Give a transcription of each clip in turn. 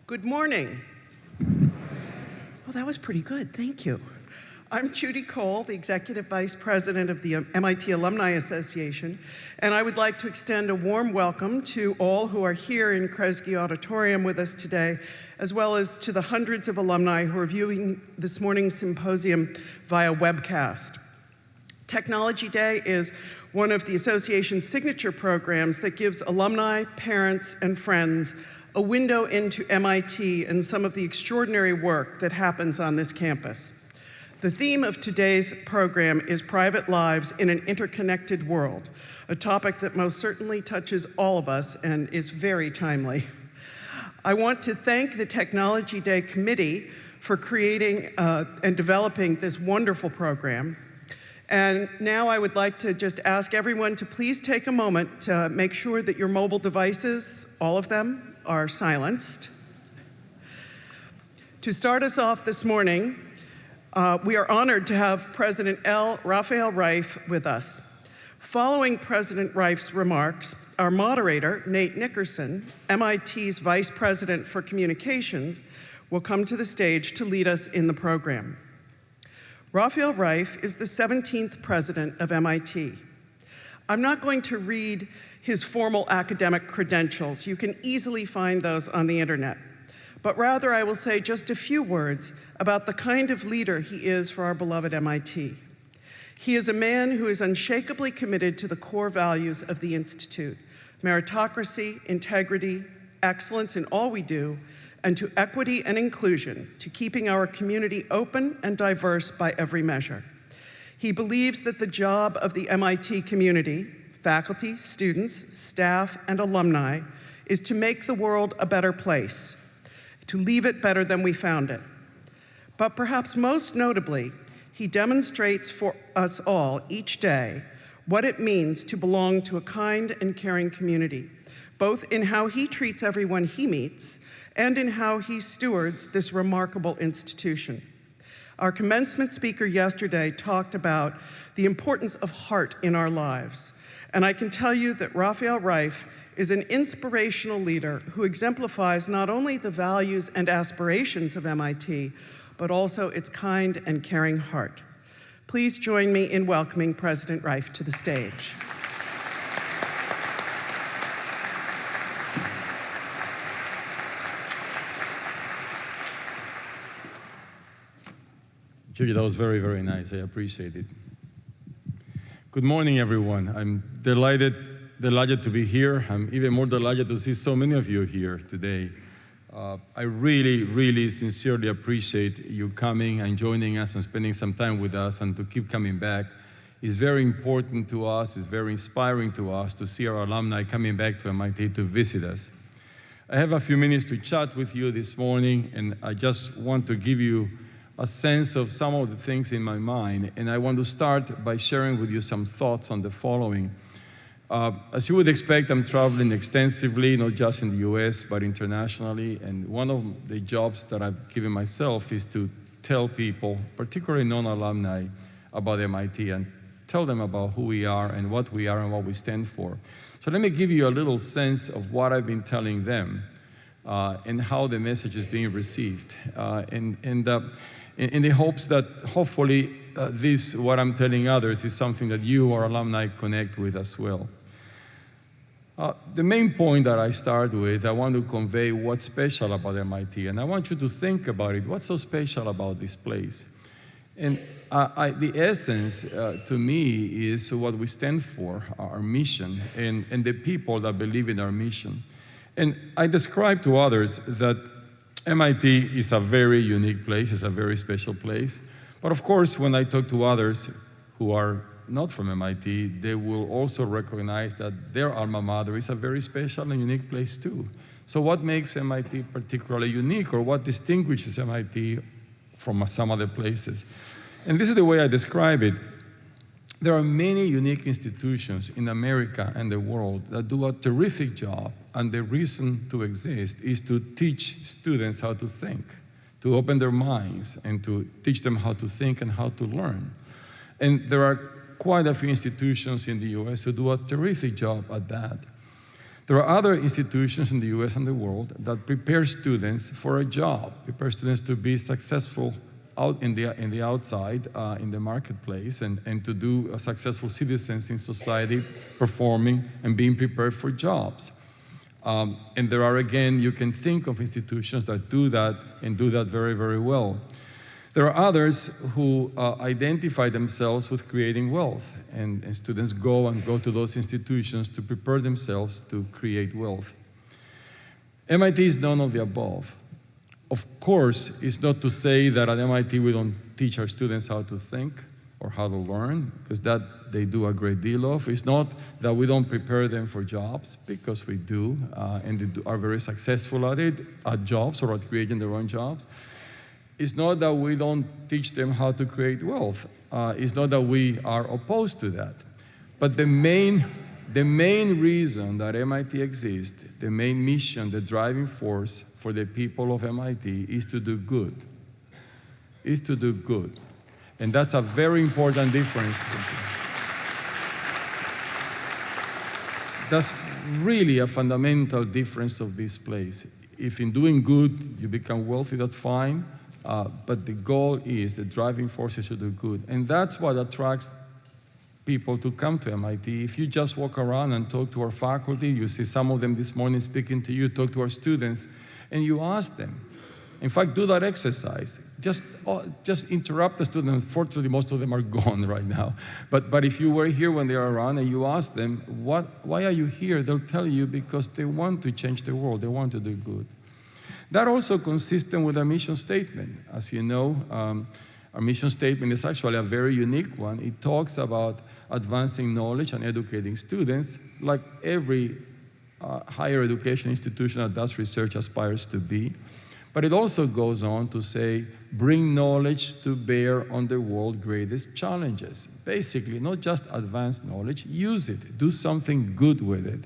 Good morning. Well, that was pretty good, thank you. I'm Judy Cole, the Executive Vice President of the MIT Alumni Association, and I would like to extend a warm welcome to all who are here in Kresge Auditorium with us today, as well as to the hundreds of alumni who are viewing this morning's symposium via webcast. Technology Day is one of the association's signature programs that gives alumni, parents, and friends a window into MIT and some of the extraordinary work that happens on this campus. The theme of today's program is Private Lives in an Interconnected World, a topic that most certainly touches all of us and is very timely. I want to thank the Technology Day Committee for creating and developing this wonderful program. And now I would like to just ask everyone to please take a moment to make sure that your mobile devices, all of them, are silenced. To start us off this morning, we are honored to have President Rafael Reif with us. Following President Reif's remarks, our moderator, Nate Nickerson, MIT's Vice President for Communications, will come to the stage to lead us in the program. Rafael Reif is the 17th president of MIT. I'm not going to read his formal academic credentials. You can easily find those on the internet. But rather, I will say just a few words about the kind of leader he is for our beloved MIT. He is a man who is unshakably committed to the core values of the Institute: meritocracy, integrity, excellence in all we do, and to equity and inclusion, to keeping our community open and diverse by every measure. He believes that the job of the MIT community, faculty, students, staff, and alumni, is to make the world a better place, to leave it better than we found it. But perhaps most notably, he demonstrates for us all each day what it means to belong to a kind and caring community, both in how he treats everyone he meets and in how he stewards this remarkable institution. Our commencement speaker yesterday talked about the importance of heart in our lives, and I can tell you that Rafael Reif is an inspirational leader who exemplifies not only the values and aspirations of MIT, but also its kind and caring heart. Please join me in welcoming President Reif to the stage. Judy, that was very, very nice. I appreciate it. Good morning, everyone. I'm delighted to be here. I'm even more delighted to see so many of you here today. I really, really sincerely appreciate you coming and joining us and spending some time with us, and to keep coming back. It's very important to us, it's very inspiring to us to see our alumni coming back to MIT to visit us. I have a few minutes to chat with you this morning, and I just want to give you a sense of some of the things in my mind, and I want to start by sharing with you some thoughts on the following. As you would expect, I'm traveling extensively, not just in the US, but internationally, and one of the jobs that I've given myself is to tell people, particularly non-alumni, about MIT and tell them about who we are and what we stand for. So let me give you a little sense of what I've been telling them and how the message is being received. In the hopes that hopefully what I'm telling others is something that you or alumni connect with as well. The main point that I start with, I want to convey what's special about MIT, and I want you to think about it. What's so special about this place? And the essence, to me, is what we stand for, our mission, and the people that believe in our mission. And I describe to others that MIT is a very unique place, it's a very special place. But of course, when I talk to others who are not from MIT, they will also recognize that their alma mater is a very special and unique place too. So what makes MIT particularly unique, or what distinguishes MIT from some other places? And this is the way I describe it. There are many unique institutions in America and the world that do a terrific job, and the reason to exist is to teach students how to think, to open their minds, and to teach them how to think and how to learn. And there are quite a few institutions in the US who do a terrific job at that. There are other institutions in the US and the world that prepare students for a job, prepare students to be successful out in the outside, in the marketplace, and to do successful citizens in society, performing and being prepared for jobs. And there are, again, you can think of institutions that do that and do that very, very well. There are others who identify themselves with creating wealth, and students go to those institutions to prepare themselves to create wealth. MIT is none of the above. Of course, it's not to say that at MIT we don't teach our students how to think or how to learn, because that they do a great deal of. It's not that we don't prepare them for jobs, because we do, and they are very successful at it, at jobs or at creating their own jobs. It's not that we don't teach them how to create wealth. It's not that we are opposed to that. But the main reason that MIT exists, the main mission, the driving force for the people of MIT is to do good. Is to do good. And that's a very important difference. That's really a fundamental difference of this place. If in doing good you become wealthy, that's fine. But the goal is, the driving force is to do good. And that's what attracts people to come to MIT. If you just walk around and talk to our faculty, you see some of them this morning speaking to you, talk to our students, and you ask them. In fact, do that exercise. Just interrupt the student. Unfortunately, most of them are gone right now. But if you were here when they are around and you ask them, why are you here? They'll tell you because they want to change the world. They want to do good. That also consistent with our mission statement. As you know, our mission statement is actually a very unique one. It talks about advancing knowledge and educating students, like every higher education institution that does research aspires to be. But it also goes on to say, bring knowledge to bear on the world's greatest challenges. Basically, not just advance knowledge, use it, do something good with it.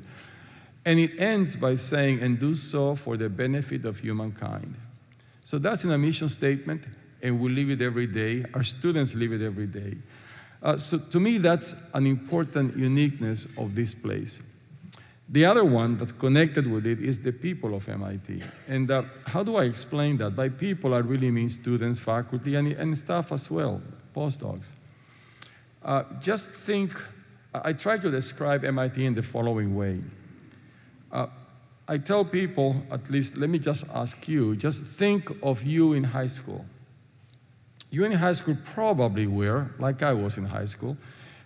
And it ends by saying, and do so for the benefit of humankind. So that's in a mission statement, and we live it every day. Our students live it every day. So to me, that's an important uniqueness of this place. The other one that's connected with it is the people of MIT. And how do I explain that? By people, I really mean students, faculty, and staff as well, postdocs. Just think, I try to describe MIT in the following way. I tell people, at least, let me just ask you, just think of you in high school. You in high school probably were, like I was in high school,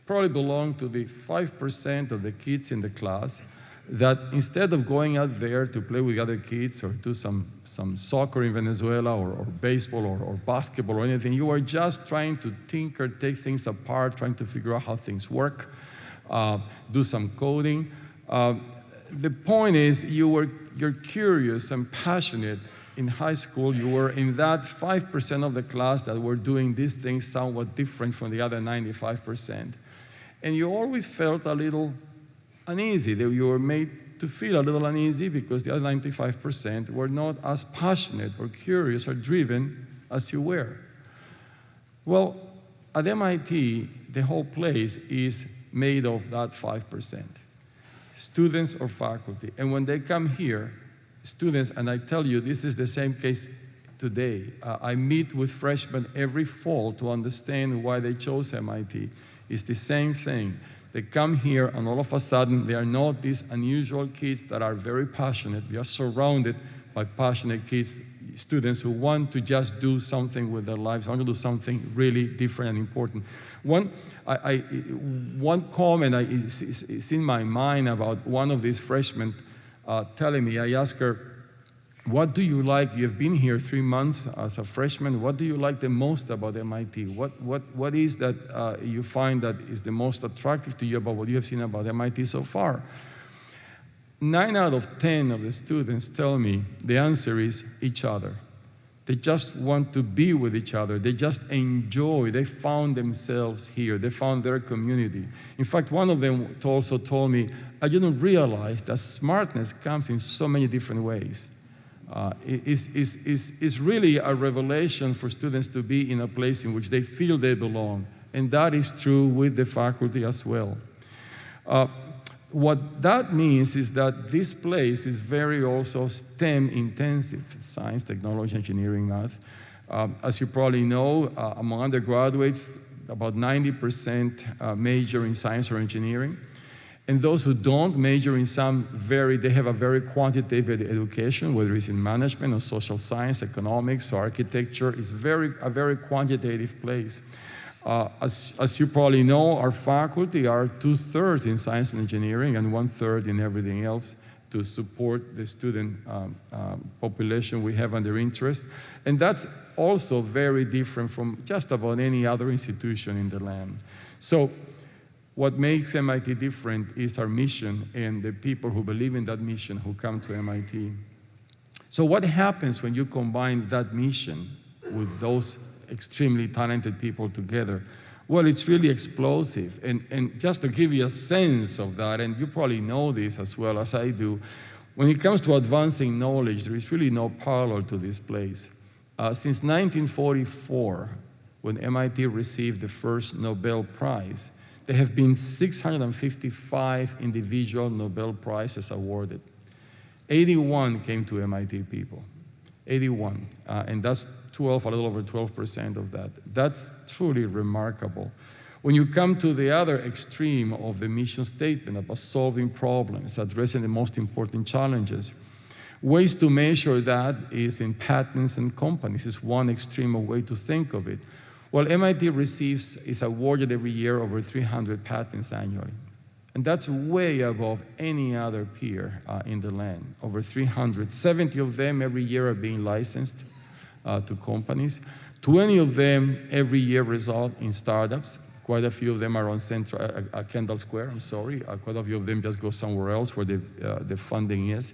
probably belonged to the 5% of the kids in the class that instead of going out there to play with other kids or do some soccer in Venezuela or baseball or basketball or anything, you were just trying to tinker, take things apart, trying to figure out how things work, do some coding. The point is, you're curious and passionate in high school. You were in that 5% of the class that were doing these things somewhat different from the other 95%. And you always felt a little uneasy. You were made to feel a little uneasy because the other 95% were not as passionate or curious or driven as you were. Well, at MIT, the whole place is made of that 5%. Students or faculty. And when they come here, students, and I tell you, this is the same case today. I meet with freshmen every fall to understand why they chose MIT. It's the same thing. They come here, and all of a sudden, they are not these unusual kids that are very passionate. They are surrounded by passionate kids, students who want to just do something with their lives, want to do something really different and important. One comment is in my mind about one of these freshmen telling me, I asked her, what do you like? You've been here 3 months as a freshman. What do you like the most about MIT? What is that you find that is the most attractive to you about what you have seen about MIT so far? 9 out of 10 of the students tell me the answer is each other. They just want to be with each other. They just enjoy. They found themselves here. They found their community. In fact, one of them also told me, I didn't realize that smartness comes in so many different ways. It's really a revelation for students to be in a place in which they feel they belong. And that is true with the faculty as well. what that means is that this place is very also STEM intensive, science, technology, engineering, math. As you probably know, among undergraduates, about 90% major in science or engineering. And those who don't major in they have a very quantitative education, whether it's in management or social science, economics, or architecture. It's a very quantitative place. As you probably know, our faculty are 2/3 in science and engineering and 1/3 in everything else to support the student population we have under interest. And that's also very different from just about any other institution in the land. So what makes MIT different is our mission and the people who believe in that mission who come to MIT. So what happens when you combine that mission with those extremely talented people together? Well, it's really explosive. And just to give you a sense of that, and you probably know this as well as I do, when it comes to advancing knowledge, there is really no parallel to this place. Since 1944, when MIT received the first Nobel Prize, there have been 655 individual Nobel Prizes awarded. 81 came to MIT people, 81, and that's a little over 12% of that. That's truly remarkable. When you come to the other extreme of the mission statement about solving problems, addressing the most important challenges, ways to measure that is in patents and companies. Is one extreme way to think of it. Well, MIT is awarded every year over 300 patents annually. And that's way above any other peer in the land, over 300. 70 of them every year are being licensed to companies. 20 of them every year result in startups. Quite a few of them are on Kendall Square, I'm sorry. Quite a few of them just go somewhere else where the funding is.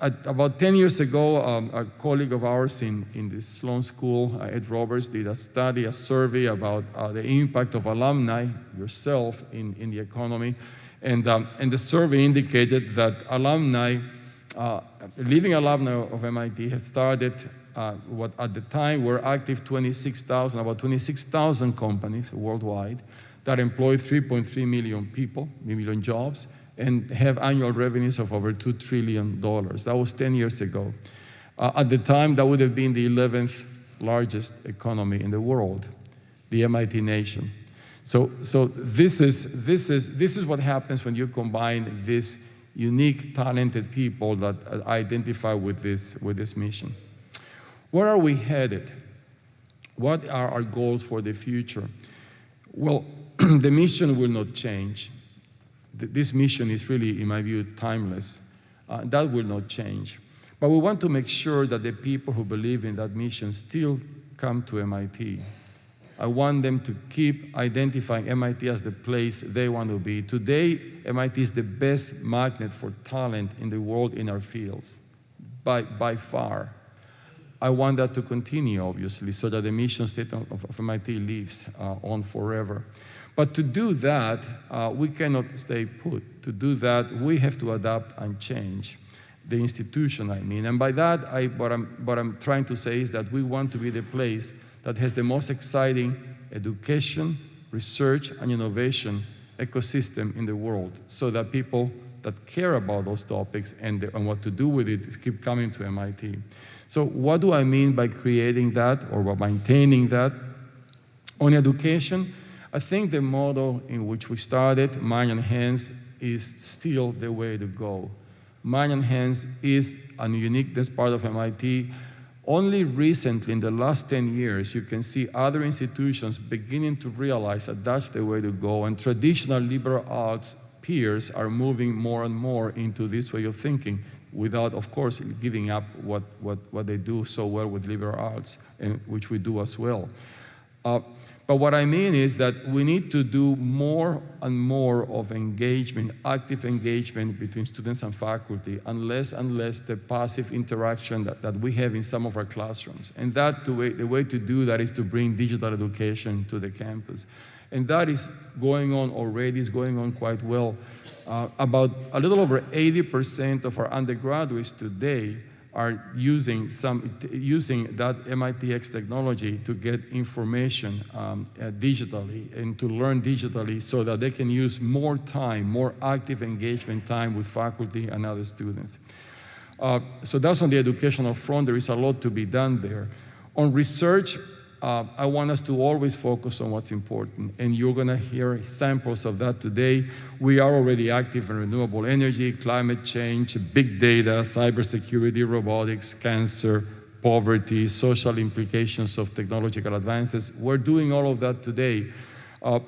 About 10 years ago, a colleague of ours in the Sloan School, Ed Roberts, did a study, a survey about the impact of alumni, yourself, in the economy. And the survey indicated that leading alumni of MIT had started what at the time were active about 26,000 companies worldwide that employ 3.3 million people, million jobs, and have annual revenues of over $2 trillion. That was 10 years ago. At the time, that would have been the 11th largest economy in the world, the MIT nation. So this is what happens when you combine these unique, talented people that identify with this mission. Where are we headed? What are our goals for the future? Well, the mission will not change. This mission is really, in my view, timeless. That will not change. But we want to make sure that the people who believe in that mission still come to MIT. I want them to keep identifying MIT as the place they want to be. Today, MIT is the best magnet for talent in the world in our fields, by far. I want that to continue, obviously, so that the mission statement of MIT lives on forever. But to do that, we cannot stay put. To do that, we have to adapt and change the institution, I mean. And by that, what I'm trying to say is that we want to be the place that has the most exciting education, research, and innovation ecosystem in the world, so that people that care about those topics and what to do with it keep coming to MIT. So what do I mean by creating that or by maintaining that? On education, I think the model in which we started, mind and hands, is still the way to go. Mind and hands is a uniqueness part of MIT. Only recently, in the last 10 years, you can see other institutions beginning to realize that that's the way to go, and traditional liberal arts peers are moving more and more into this way of thinking, without, of course, giving up what they do so well with liberal arts, and which we do as well. But what I mean is that we need to do more and more of engagement, active engagement between students and faculty, unless the passive interaction that we have in some of our classrooms. And the way to do that is to bring digital education to the campus. And that is going on already, is going on quite well. About a little over 80% of our undergraduates today are using that MITx technology to get information digitally and to learn digitally so that they can use more time, more active engagement time with faculty and other students. So that's on the educational front. There is a lot to be done there. On research, I want us to always focus on what's important, and you're going to hear examples of that today. We are already active in renewable energy, climate change, big data, cybersecurity, robotics, cancer, poverty, social implications of technological advances. We're doing all of that today.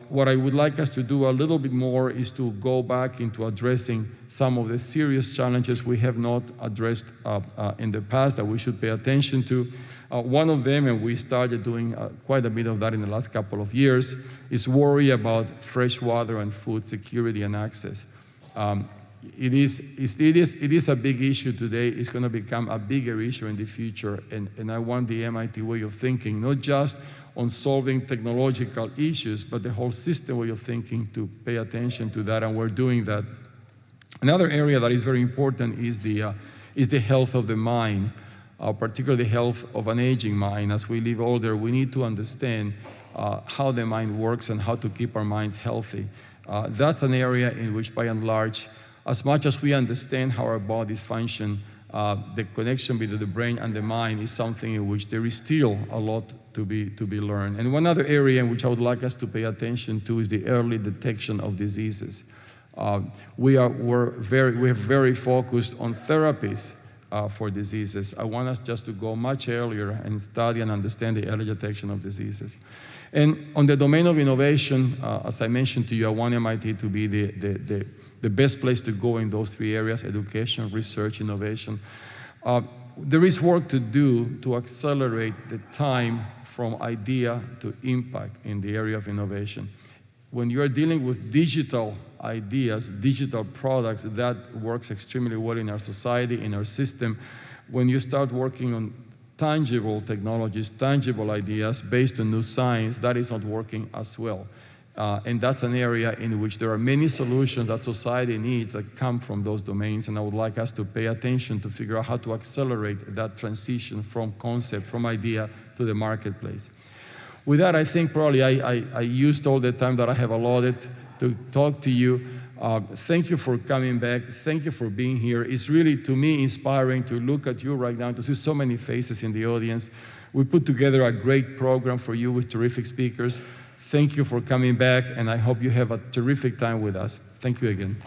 What I would like us to do a little bit more is to go back into addressing some of the serious challenges we have not addressed in the past that we should pay attention to. One of them, and we started doing quite a bit of that in the last couple of years, is worry about fresh water and food security and access. It is a big issue today. It's going to become a bigger issue in the future, and I want the MIT way of thinking, not just on solving technological issues, but the whole system way of thinking to pay attention to that, and we're doing that. Another area that is very important is the health of the mind, particularly the health of an aging mind. As we live older, we need to understand how the mind works and how to keep our minds healthy. That's an area in which, by and large, as much as we understand how our bodies function, the connection between the brain and the mind is something in which there is still a lot to be learned. And one other area in which I would like us to pay attention to is the early detection of diseases. We have very focused on therapies for diseases. I want us just to go much earlier and study and understand the early detection of diseases. And on the domain of innovation, as I mentioned to you, I want MIT to be the best place to go in those three areas: education, research, innovation. There is work to do to accelerate the time from idea to impact in the area of innovation. When you are dealing with digital ideas, digital products, that works extremely well in our society, in our system. When you start working on tangible technologies, tangible ideas based on new science, that is not working as well. And that's an area in which there are many solutions that society needs that come from those domains, and I would like us to pay attention to figure out how to accelerate that transition from concept, from idea to the marketplace. With that, I think probably I used all the time that I have allotted to talk to you. Thank you for coming back. Thank you for being here. It's really, to me, inspiring to look at you right now, to see so many faces in the audience. We put together a great program for you with terrific speakers. Thank you for coming back, and I hope you have a terrific time with us. Thank you again.